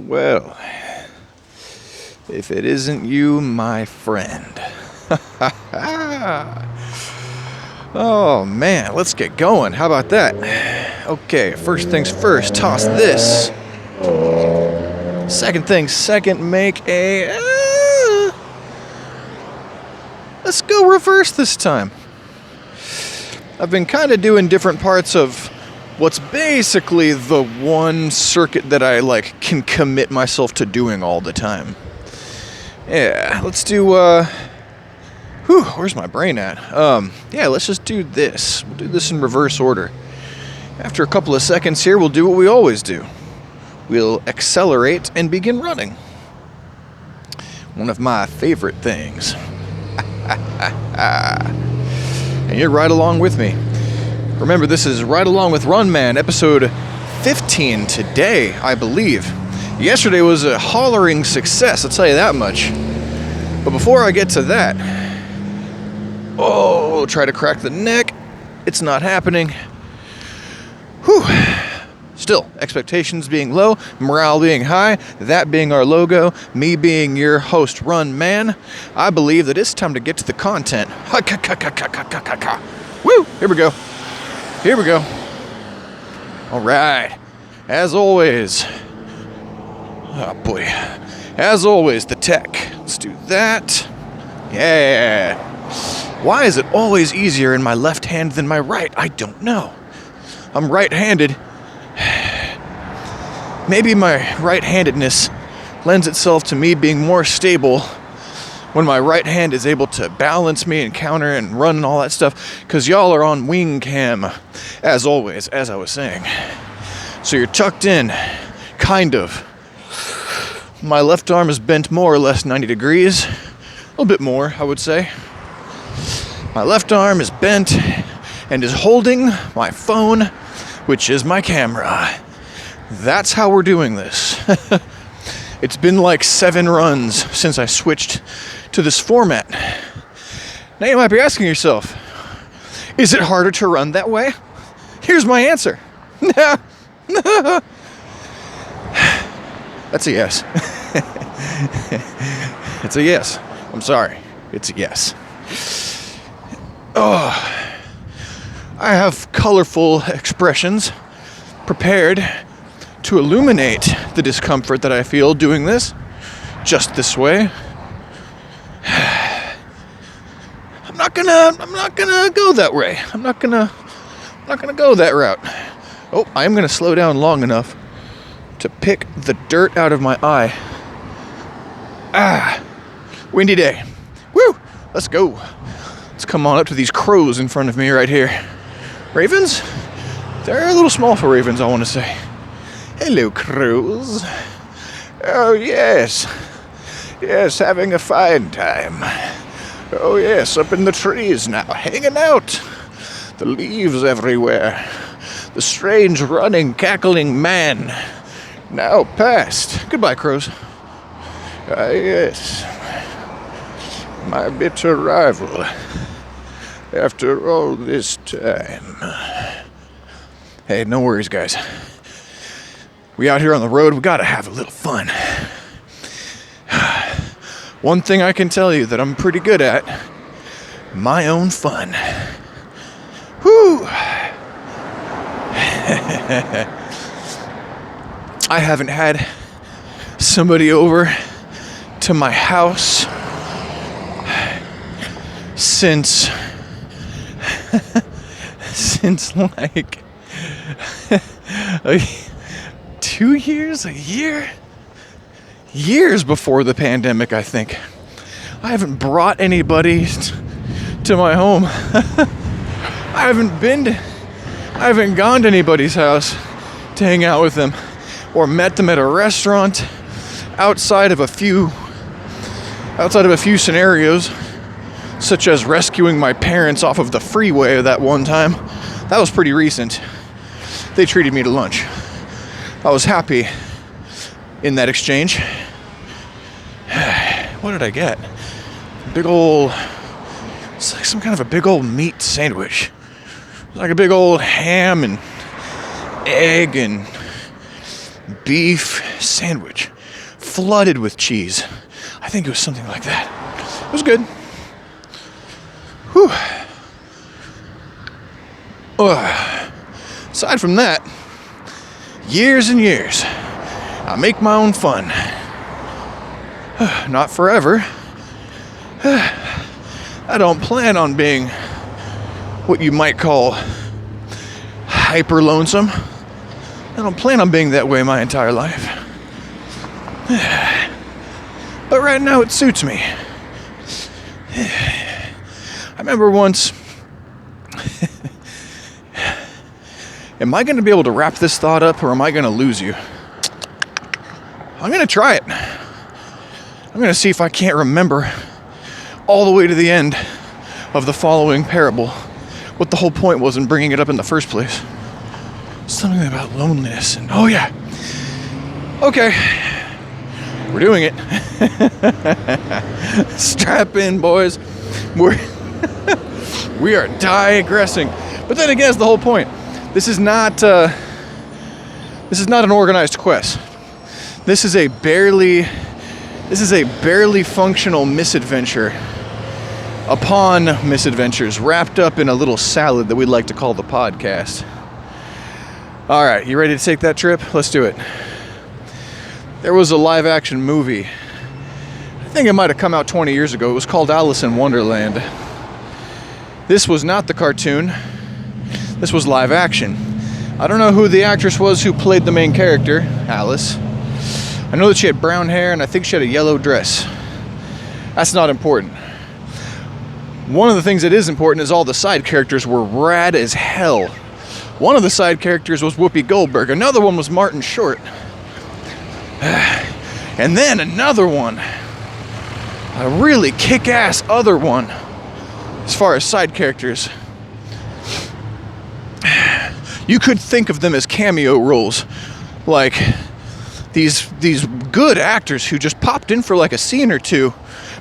Well. If it isn't you, my friend. Oh, man, let's get going. How about that? Okay, first things first, toss this. Second thing second, make a... let's go reverse this time. I've been kind of doing different parts of what's basically the one circuit that I, can commit myself to doing all the time. Yeah, let's do, where's my brain at? Let's just do this. We'll do this in reverse order. After a couple of seconds here, we'll do what we always do. We'll accelerate and begin running. One of my favorite things. And you're right along with me. Remember, this is Right Along with Run Man, episode 15 today, I believe. Yesterday was a hollering success, I'll tell you that much. But before I get to that, try to crack the neck. It's not happening. Whew. Still, expectations being low, morale being high, that being our logo, me being your host, Run Man, I believe that it's time to get to the content. Woo! Here we go. All right. As always, the tech. Let's do that. Yeah. Why is it always easier in my left hand than my right? I don't know. I'm right-handed. Maybe my right-handedness lends itself to me being more stable when my right hand is able to balance me and counter and run and all that stuff, because y'all are on wing cam, as always, as I was saying. So you're tucked in, kind of. My left arm is bent more or less 90 degrees. A little bit more, I would say. My left arm is bent and is holding my phone, which is my camera. That's how we're doing this. It's been like 7 runs since I switched to this format. Now you might be asking yourself, is it harder to run that way? Here's my answer. That's a yes. It's a yes. I'm sorry. It's a yes. I have colorful expressions prepared to illuminate the discomfort that I feel doing this just this way. I'm not gonna go that way. I'm not gonna go that route. I am gonna slow down long enough to pick the dirt out of my eye. Windy day. Woo! Let's go. Let's come on up to these crows in front of me right here. Ravens? They're a little small for ravens, I want to say. Hello, crows. Oh, yes. Yes, having a fine time. Oh, yes, up in the trees now, hanging out. The leaves everywhere. The strange running, cackling man. Now past. Goodbye, crows. Yes. My bitter rival. After all this time. Hey, no worries, guys. We out here on the road, we gotta have a little fun. One thing I can tell you that I'm pretty good at, my own fun. Whew. I haven't had somebody over to my house since like 2 years, a year? Years before the pandemic, I think. I haven't brought anybody to my home. I haven't gone to anybody's house to hang out with them or met them at a restaurant outside of a few scenarios, such as rescuing my parents off of the freeway that one time. That was pretty recent. They treated me to lunch. I was happy in that exchange. What did I get? Big ol' It's like some kind of a big old meat sandwich. Like a big old ham and egg and beef sandwich flooded with cheese. I think it was something like that. It was good. Whew. Aside from that, years and years, I make my own fun. Not forever. I don't plan on being what you might call hyper lonesome. I don't plan on being that way my entire life. But right now it suits me. I remember once... Am I going to be able to wrap this thought up, or am I going to lose you? I'm going to try it. I'm going to see if I can't remember all the way to the end of the following parable what the whole point was in bringing it up in the first place. Something about loneliness and... Oh, yeah. Okay. We're doing it. Strap in, boys. We are digressing. But then again, it's the whole point. This is not an organized quest. This is a barely functional misadventure upon misadventures, wrapped up in a little salad that we'd like to call the podcast. All right, you ready to take that trip? Let's do it. There was a live action movie. I think it might have come out 20 years ago. It was called Alice in Wonderland. This was not the cartoon. This was live action. I don't know who the actress was who played the main character, Alice. I know that she had brown hair, and I think she had a yellow dress. That's not important. One of the things that is important is all the side characters were rad as hell. One of the side characters was Whoopi Goldberg. Another one was Martin Short. And then another one. A really kick-ass other one. As far as side characters. You could think of them as cameo roles. Like these good actors who just popped in for like a scene or two,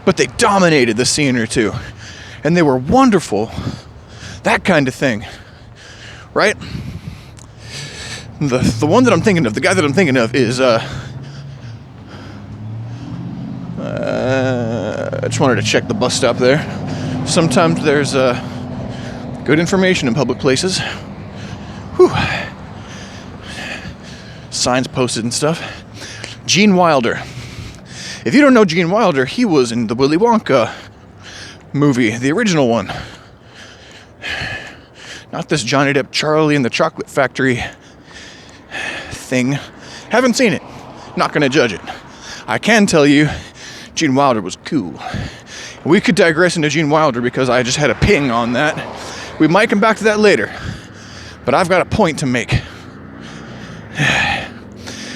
but they dominated the scene or two. And they were wonderful. That kind of thing. Right? The one that I'm thinking of, the guy that I'm thinking of is I just wanted to check the bus stop there. Sometimes there's good information in public places. Whew. Signs posted and stuff. Gene Wilder. If you don't know Gene Wilder, he was in the Willy Wonka movie, the original one. Not this Johnny Depp Charlie and the Chocolate Factory thing. Haven't seen it. Not gonna judge it. I can tell you, Gene Wilder was cool. We could digress into Gene Wilder because I just had a ping on that. We might come back to that later. But I've got a point to make.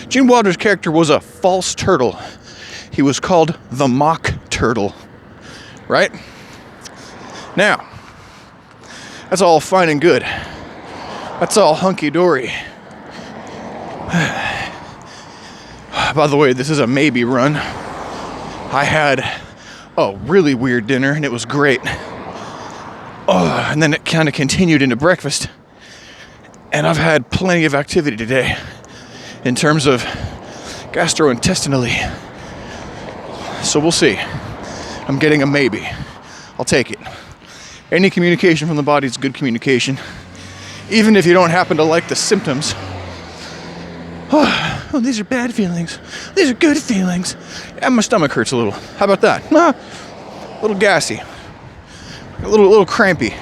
Gene Wilder's character was a false turtle. He was called the Mock Turtle. Right? Now, that's all fine and good. That's all hunky-dory. By the way, this is a maybe run. I had a really weird dinner, and it was great. And then it kind of continued into breakfast. And I've had plenty of activity today in terms of gastrointestinally. So we'll see. I'm getting a maybe. I'll take it. Any communication from the body is good communication. Even if you don't happen to like the symptoms. Oh, these are bad feelings. These are good feelings. And my stomach hurts a little. How about that? A little gassy. A little crampy.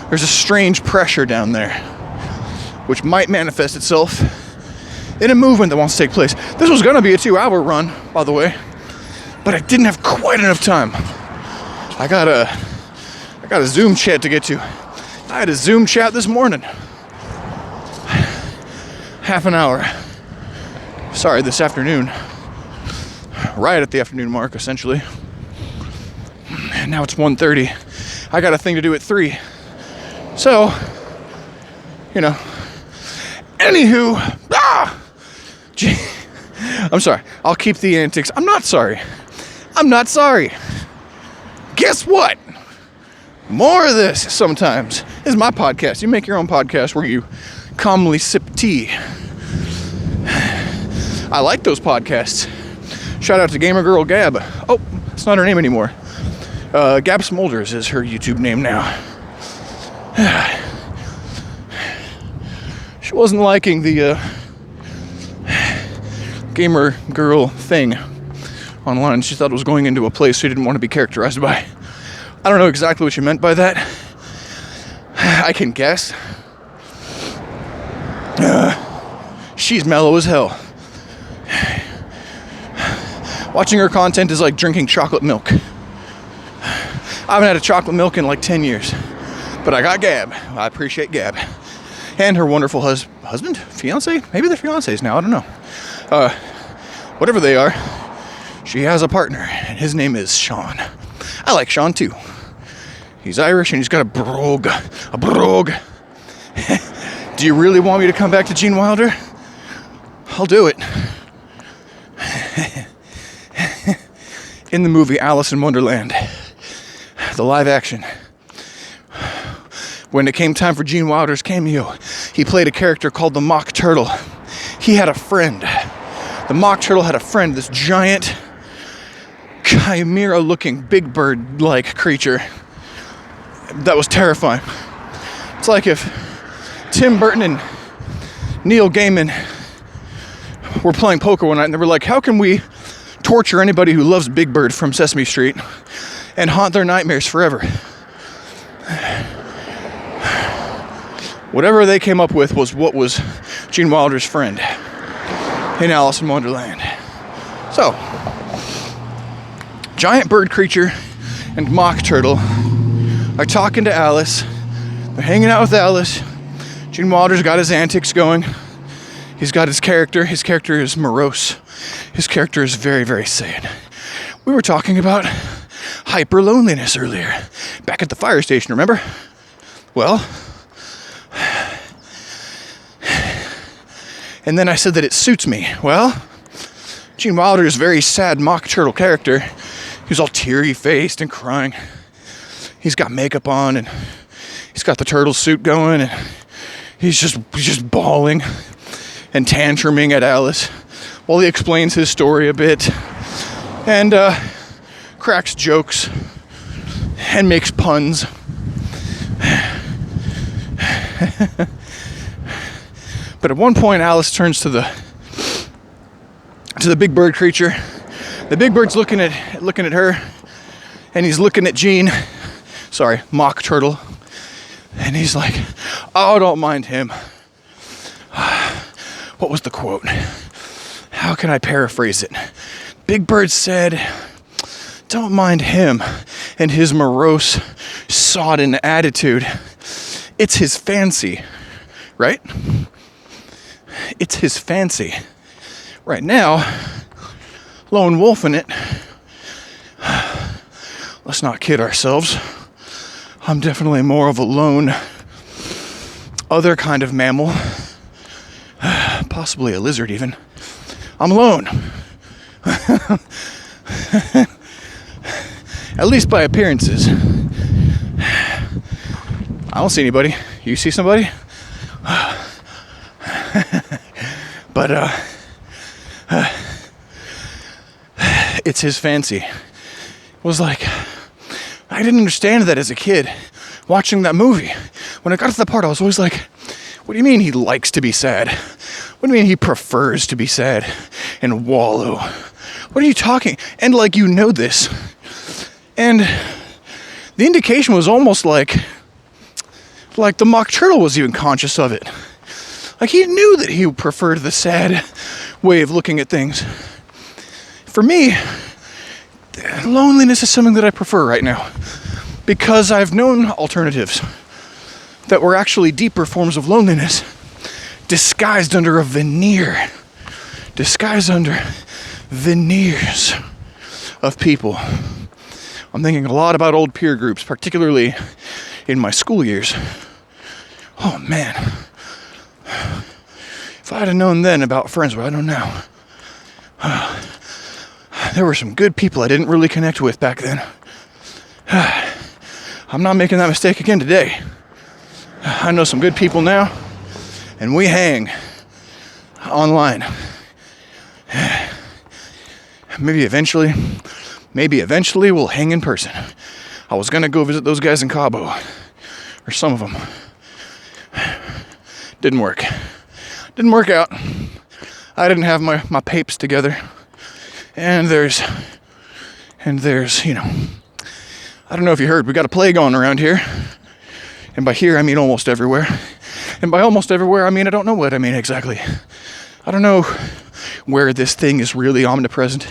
There's a strange pressure down there, which might manifest itself in a movement that wants to take place. This was going to be a 2-hour run, by the way, but I didn't have quite enough time. I got a Zoom chat to get to. I had a Zoom chat this morning. Half an hour. Sorry, this afternoon. Right at the afternoon mark, essentially. And now it's 1:30. I got a thing to do at 3. So, you know. Anywho, I'm sorry. I'll keep the antics. I'm not sorry. Guess what? More of this sometimes. This is my podcast. You make your own podcast where you calmly sip tea. I like those podcasts. Shout out to Gamer Girl Gab. Oh, it's not her name anymore. Gab Smolders is her YouTube name now. She wasn't liking the Gamer Girl thing online. She thought it was going into a place she didn't want to be characterized by. I don't know exactly what she meant by that. I can guess. She's mellow as hell. Watching her content is like drinking chocolate milk. I haven't had a chocolate milk in like 10 years. But I got Gab. I appreciate Gab. And her wonderful husband? Fiance? Maybe they're fiancés now. I don't know. Whatever they are, she has a partner. And his name is Sean. I like Sean too. He's Irish and he's got a brogue. A brogue. Do you really want me to come back to Gene Wilder? I'll do it. In the movie Alice in Wonderland, the live action, when it came time for Gene Wilder's cameo, he played a character called the Mock Turtle. He had a friend. The Mock Turtle had a friend, this giant, chimera-looking, big bird-like creature that was terrifying. It's like if Tim Burton and Neil Gaiman were playing poker one night and they were like, how can we torture anybody who loves Big Bird from Sesame Street and haunt their nightmares forever? Whatever they came up with was what was Gene Wilder's friend in Alice in Wonderland. So, giant bird creature and Mock Turtle are talking to Alice. They're hanging out with Alice. Gene Wilder's got his antics going. He's got his character. His character is morose. His character is very, very sad. We were talking about hyper loneliness earlier, back at the fire station, remember? Well, and then I said that it suits me. Well, Gene Wilder's very sad Mock Turtle character, he's all teary-faced and crying. He's got makeup on and he's got the turtle suit going and he's just bawling and tantruming at Alice while he explains his story a bit and cracks jokes and makes puns. But at one point, Alice turns to the big bird creature. The big bird's looking at her, and he's looking at Gene. Sorry, Mock Turtle. And he's like, "Oh, don't mind him." What was the quote? How can I paraphrase it? Big Bird said, "Don't mind him and his morose, sodden attitude. It's his fancy." Right? It's his fancy. Right now, lone wolf in it. Let's not kid ourselves. I'm definitely more of a lone, other kind of mammal. Possibly a lizard even. I'm alone. At least by appearances. I don't see anybody. You see somebody? But it's his fancy. It was like, I didn't understand that as a kid watching that movie. When I got to the part, I was always like, what do you mean he likes to be sad? What do you mean he prefers to be sad and wallow? What are you talking? And like, you know this. And the indication was almost like the Mock Turtle was even conscious of it. Like he knew that he preferred the sad way of looking at things. For me, loneliness is something that I prefer right now. Because I've known alternatives that were actually deeper forms of loneliness, disguised under a veneer. Disguised under veneers of people. I'm thinking a lot about old peer groups, particularly in my school years. Oh man. If I'd have known then about friends what I know now. There were some good people I didn't really connect with back then. I'm not making that mistake again today. I know some good people now, and we hang online. Maybe eventually we'll hang in person. I was gonna go visit those guys in Cabo, or some of them. Didn't work out. I didn't have my papes together. And there's, you know, I don't know if you heard, we got a plague on around here. And by here, I mean almost everywhere. And by almost everywhere, I mean I don't know what I mean exactly. I don't know where this thing is really omnipresent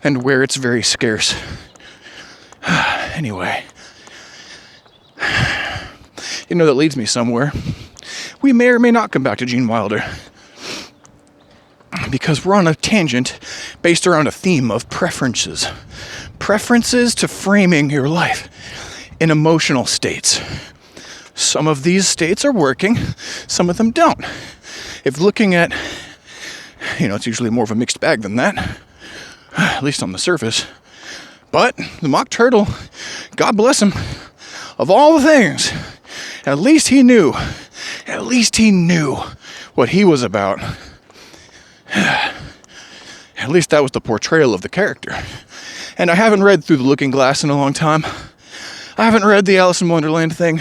and where it's very scarce. Anyway, you know, that leads me somewhere. We may or may not come back to Gene Wilder, because we're on a tangent based around a theme of preferences. Preferences to framing your life in emotional states. Some of these states are working, some of them don't. If looking at, you know, it's usually more of a mixed bag than that, at least on the surface. But the mock turtle, God bless him, of all the things, at least he knew what he was about. At least that was the portrayal of the character. And I haven't read Through the Looking Glass in a long time. I haven't read the Alice in Wonderland thing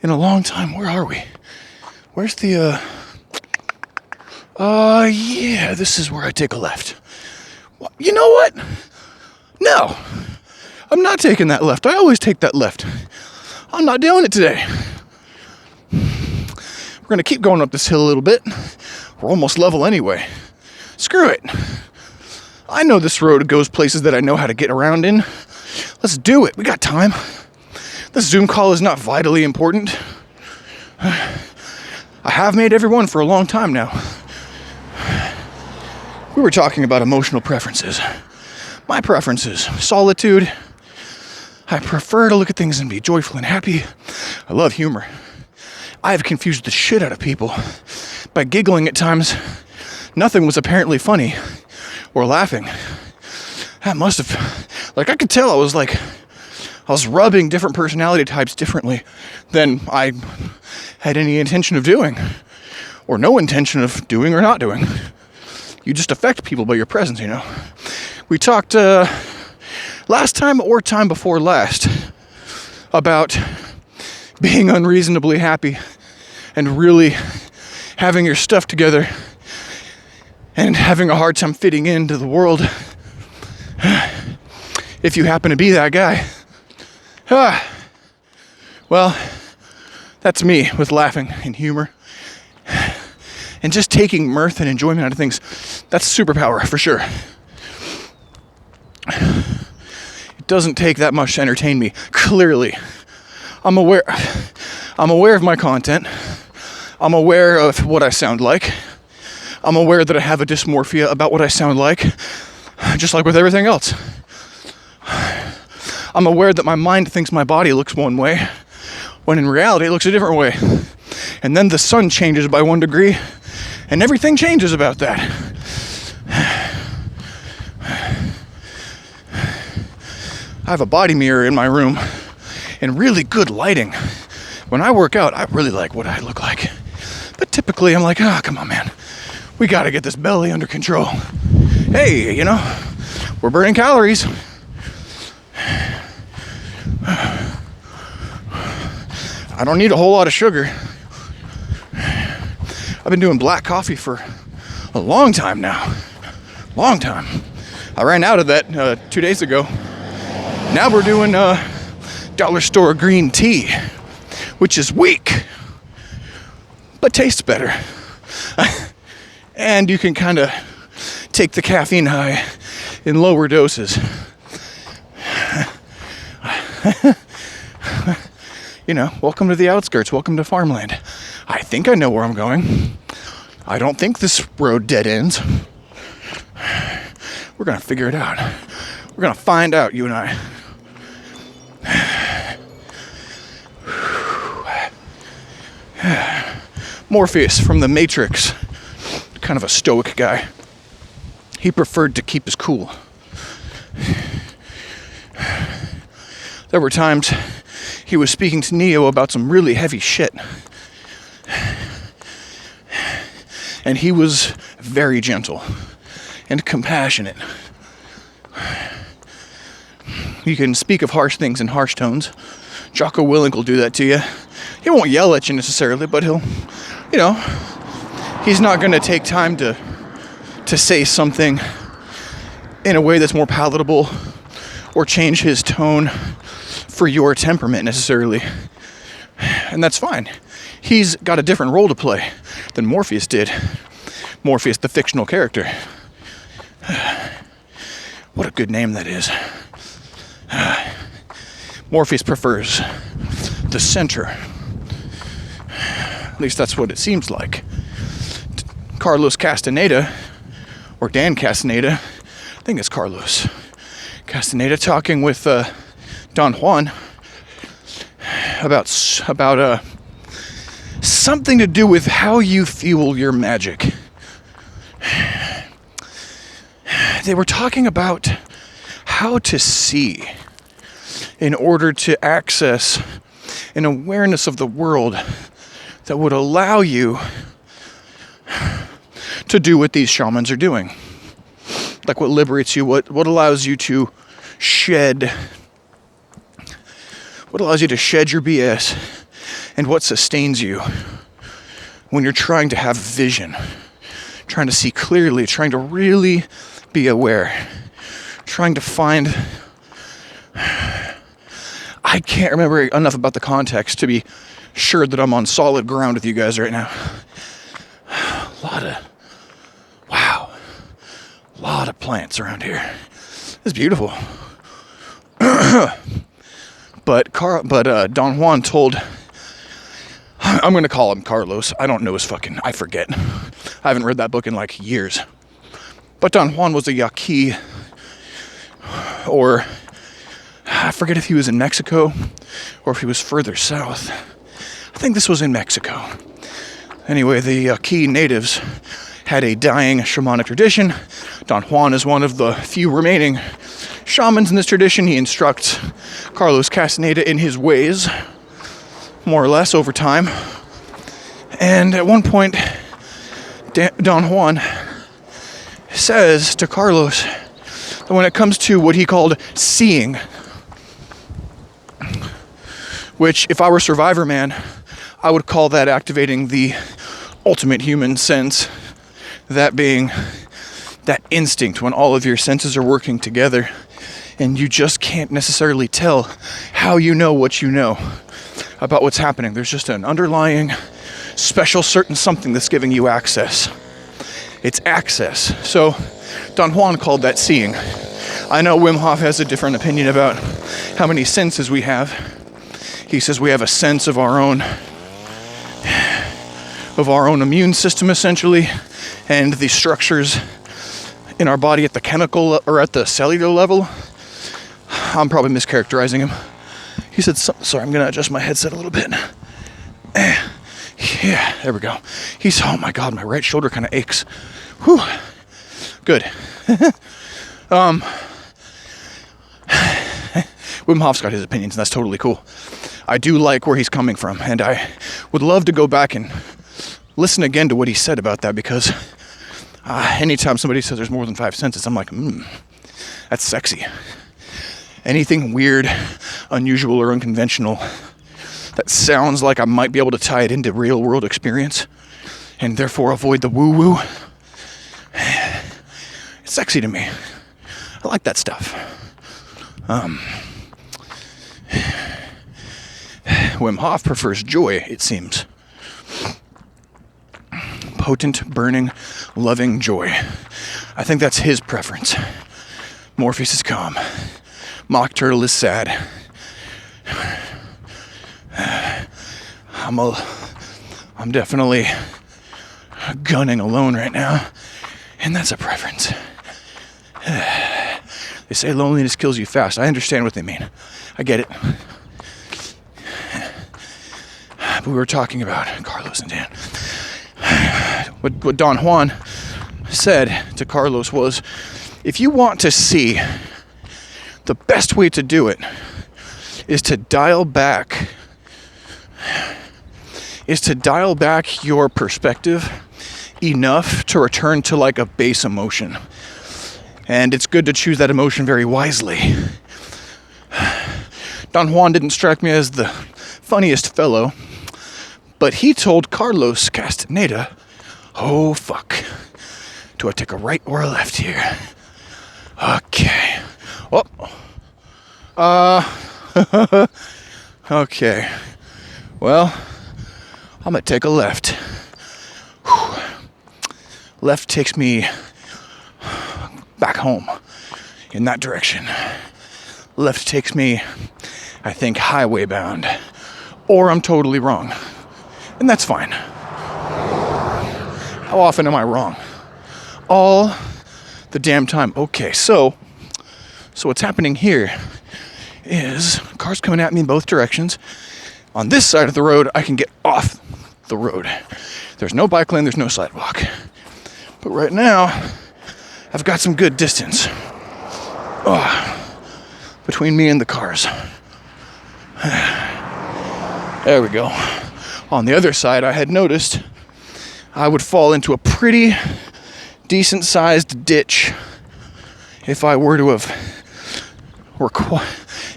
in a long time. Where are we? Where's the, yeah, this is where I take a left. You know what? No, I'm not taking that left. I always take that left. I'm not doing it today. We're going to keep going up this hill a little bit. We're almost level anyway. Screw it. I know this road goes places that I know how to get around in. Let's do it. We got time. This Zoom call is not vitally important. I have made everyone for a long time now. We were talking about emotional preferences. My preferences: solitude. I prefer to look at things and be joyful and happy. I love humor. I have confused the shit out of people by giggling at times. Nothing was apparently funny or laughing. That must have, like, I could tell I was rubbing different personality types differently than I had any intention of doing, or no intention of doing or not doing. You just affect people by your presence, you know. We talked last time or time before last about being unreasonably happy and really having your stuff together and having a hard time fitting into the world if you happen to be that guy. Well, that's me with laughing and humor and just taking mirth and enjoyment out of things. That's a superpower for sure. It doesn't take that much to entertain me. Clearly, I'm aware of my content. I'm aware of what I sound like. I'm aware that I have a dysmorphia about what I sound like, just like with everything else. I'm aware that my mind thinks my body looks one way, when in reality it looks a different way. And then the sun changes by 1 degree, and everything changes about that. I have a body mirror in my room and really good lighting. When I work out, I really like what I look like. But typically I'm like, come on, man. We gotta get this belly under control. Hey, you know, we're burning calories. I don't need a whole lot of sugar. I've been doing black coffee for a long time now. Long time. I ran out of that 2 days ago. Now we're doing dollar store green tea, which is weak, but tastes better. And you can kind of take the caffeine high in lower doses. You know, welcome to the outskirts, welcome to farmland. I think I know where I'm going. I don't think this road dead ends. We're gonna figure it out. We're gonna find out, you and I. Morpheus from The Matrix, kind of a stoic guy. He preferred to keep his cool. There were times he was speaking to Neo about some really heavy shit. And he was very gentle and compassionate. You can speak of harsh things in harsh tones. Jocko Willink will do that to you. He won't yell at you necessarily, but he'll, he's not going to take time to say something in a way that's more palatable or change his tone for your temperament necessarily. And that's fine. He's got a different role to play than Morpheus did. Morpheus, the fictional character. What a good name that is. Morpheus prefers the center. At least that's what it seems like. Carlos Castaneda, or Dan Castaneda, I think it's Carlos Castaneda, talking with Don Juan about something to do with how you fuel your magic. They were talking about how to see in order to access an awareness of the world that would allow you to do what these shamans are doing. Like what liberates you, what allows you to shed your BS, and what sustains you when you're trying to have vision, trying to see clearly, trying to really be aware, trying to find... I can't remember enough about the context to be sure that I'm on solid ground with you guys right now. A lot of plants around here. It's beautiful. But Don Juan told, I'm going to call him Carlos. I don't know I forget. I haven't read that book in like years. But Don Juan was a Yaqui, or I forget if he was in Mexico or if he was further south. I think this was in Mexico. Anyway, the Yaqui natives had a dying shamanic tradition. Don Juan is one of the few remaining shamans in this tradition. He instructs Carlos Castaneda in his ways, more or less, over time. And at one point, Don Juan says to Carlos that when it comes to what he called seeing, which, if I were Survivor Man, I would call that activating the ultimate human sense, that being that instinct when all of your senses are working together and you just can't necessarily tell how you know what you know about what's happening. There's just an underlying special certain something that's giving you access. It's access. So Don Juan called that seeing. I know Wim Hof has a different opinion about how many senses we have. He says we have a sense of our own immune system, essentially, and the structures in our body at the chemical or at the cellular level. I'm probably mischaracterizing him. He said, sorry, I'm going to adjust my headset a little bit. Yeah, there we go. Oh my God, my right shoulder kind of aches. Whew. Good. Wim Hof's got his opinions, and that's totally cool. I do like where he's coming from, and I would love to go back and listen again to what he said about that, because anytime somebody says there's more than 5 senses, I'm like, that's sexy. Anything weird, unusual, or unconventional that sounds like I might be able to tie it into real world experience and therefore avoid the woo-woo, it's sexy to me. I like that stuff. Wim Hof prefers joy, it seems. Potent, burning, loving joy. I think that's his preference. Morpheus is calm. Mock Turtle is sad. I'm definitely gunning alone right now, and that's a preference. They say loneliness kills you fast. I understand what they mean. I get it. But we were talking about Carlos and Dan. What Don Juan said to Carlos was, if you want to see, the best way to do it is to dial back your perspective enough to return to like a base emotion. And it's good to choose that emotion very wisely. Don Juan didn't strike me as the funniest fellow, but he told Carlos Castaneda, oh fuck, do I take a right or a left here? Okay. Oh. Okay. Well, I'm gonna take a left. Whew. Left takes me back home in that direction. Left takes me, I think, highway bound. Or I'm totally wrong. And that's fine. How often am I wrong? All the damn time. Okay, so what's happening here is cars coming at me in both directions. On this side of the road, I can get off the road. There's no bike lane, there's no sidewalk. But right now, I've got some good distance between me and the cars. There we go. On the other side, I had noticed I would fall into a pretty decent-sized ditch if I were to have,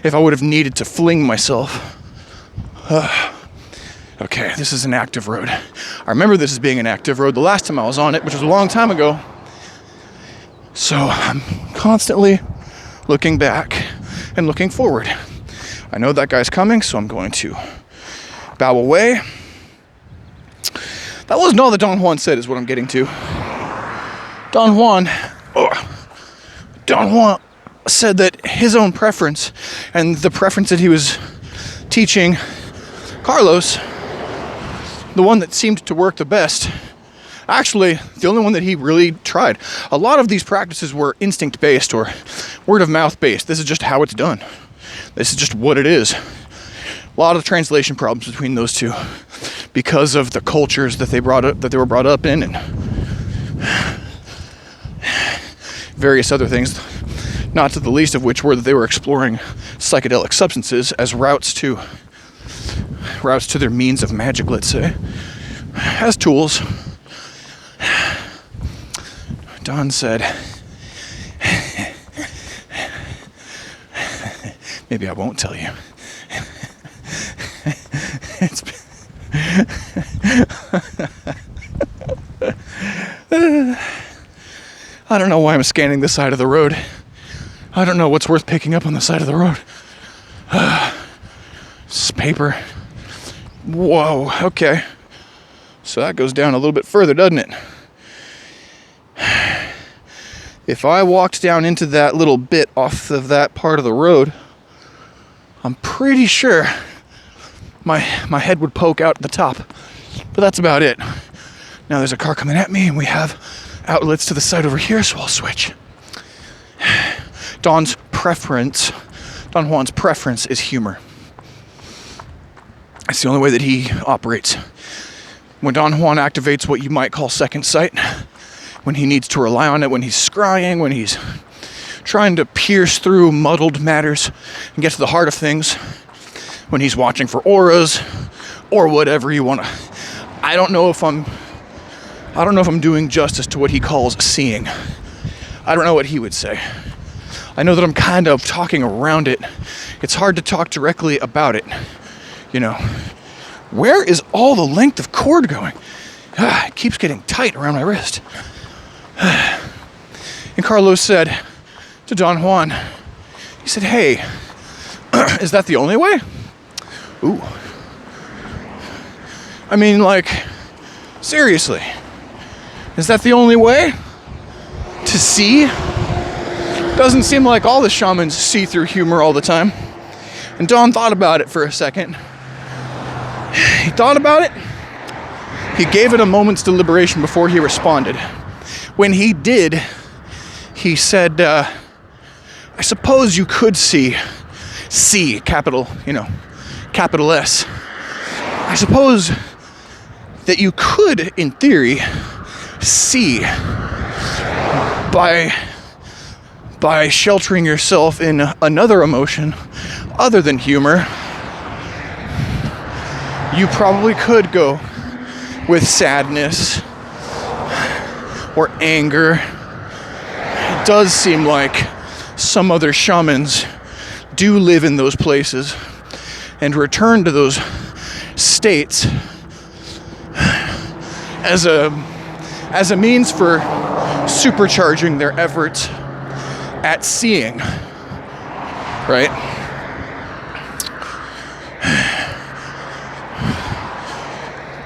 if I would have needed to fling myself. Okay, this is an active road. I remember this as being an active road the last time I was on it, which was a long time ago. So I'm constantly looking back and looking forward. I know that guy's coming, so I'm going to bow away. That wasn't all that Don Juan said, is what I'm getting to. Don Juan said that his own preference and the preference that he was teaching Carlos, the one that seemed to work the best, actually the only one that he really tried. A lot of these practices were instinct-based or word-of-mouth based. This is just how it's done. This is just what it is. A lot of translation problems between those two because of the cultures that they were brought up in, and various other things, not to the least of which were that they were exploring psychedelic substances as routes to their means of magic, let's say, as tools. Don said, maybe I won't tell you. I don't know why I'm scanning the side of the road. I don't know what's worth picking up on the side of the road. This paper. Whoa, okay. So that goes down a little bit further, doesn't it? If I walked down into that little bit off of that part of the road, I'm pretty sure my head would poke out at the top. But that's about it. Now there's a car coming at me, and we have outlets to the side over here, so I'll switch. Don Juan's preference is humor. It's the only way that he operates. When Don Juan activates what you might call second sight, when he needs to rely on it, when he's scrying, when he's trying to pierce through muddled matters and get to the heart of things, when he's watching for auras or whatever you want to. I don't know if I'm doing justice to what he calls seeing. I don't know what he would say. I know that I'm kind of talking around it. It's hard to talk directly about it. You know, where is all the length of cord going? It keeps getting tight around my wrist. And Carlos said to Don Juan, he said, hey, is that the only way? Ooh. I mean, like, seriously, is that the only way to see? Doesn't seem like all the shamans see through humor all the time. And Don thought about it for a second. He thought about it. He gave it a moment's deliberation before he responded. When he did, he said, I suppose you could see, capital S. I suppose that you could, in theory, see by sheltering yourself in another emotion other than humor, you probably could go with sadness or anger. It does seem like some other shamans do live in those places and return to those states as a means for supercharging their efforts at seeing, right?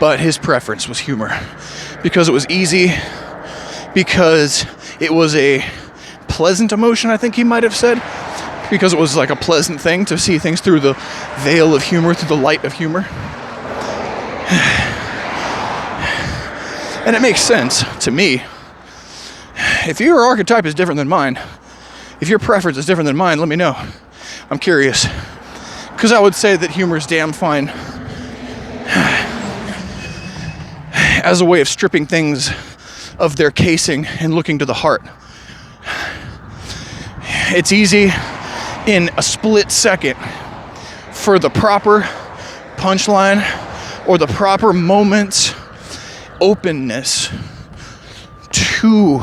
But his preference was humor because it was easy, because it was a pleasant emotion, I think he might have said, because it was like a pleasant thing to see things through the veil of humor, through the light of humor. And it makes sense to me. If your archetype is different than mine, if your preference is different than mine, let me know. I'm curious. Because I would say that humor is damn fine as a way of stripping things of their casing and looking to the heart. It's easy in a split second for the proper punchline or the proper moment's openness to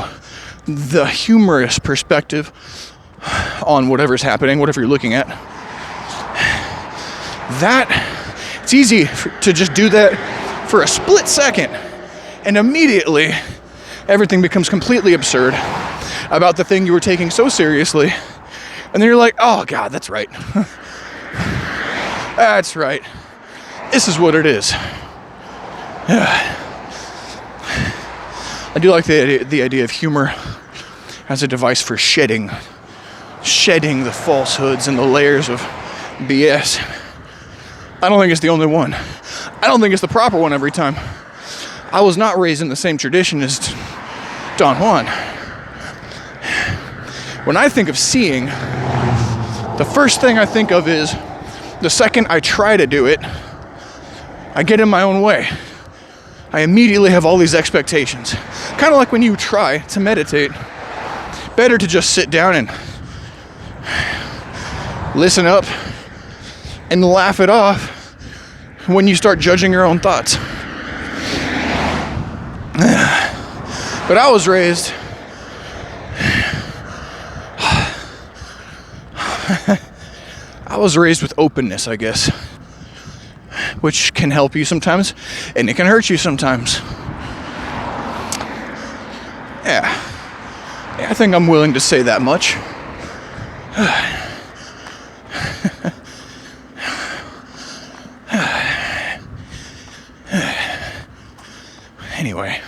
the humorous perspective on whatever's happening, whatever you're looking at. It's easy to just do that for a split second, and immediately everything becomes completely absurd about the thing you were taking so seriously. And then you're like, oh God, that's right. That's right. This is what it is. I do like the idea of humor as a device for shedding the falsehoods and the layers of BS. I don't think it's the only one. I don't think it's the proper one every time. I was not raised in the same tradition as Don Juan. When I think of seeing, the first thing I think of is the second I try to do it, I get in my own way. I immediately have all these expectations. Kind of like when you try to meditate. Better to just sit down and listen up and laugh it off when you start judging your own thoughts. But I was raised with openness, I guess, which can help you sometimes and it can hurt you sometimes. Yeah, I think I'm willing to say that much. Anyway.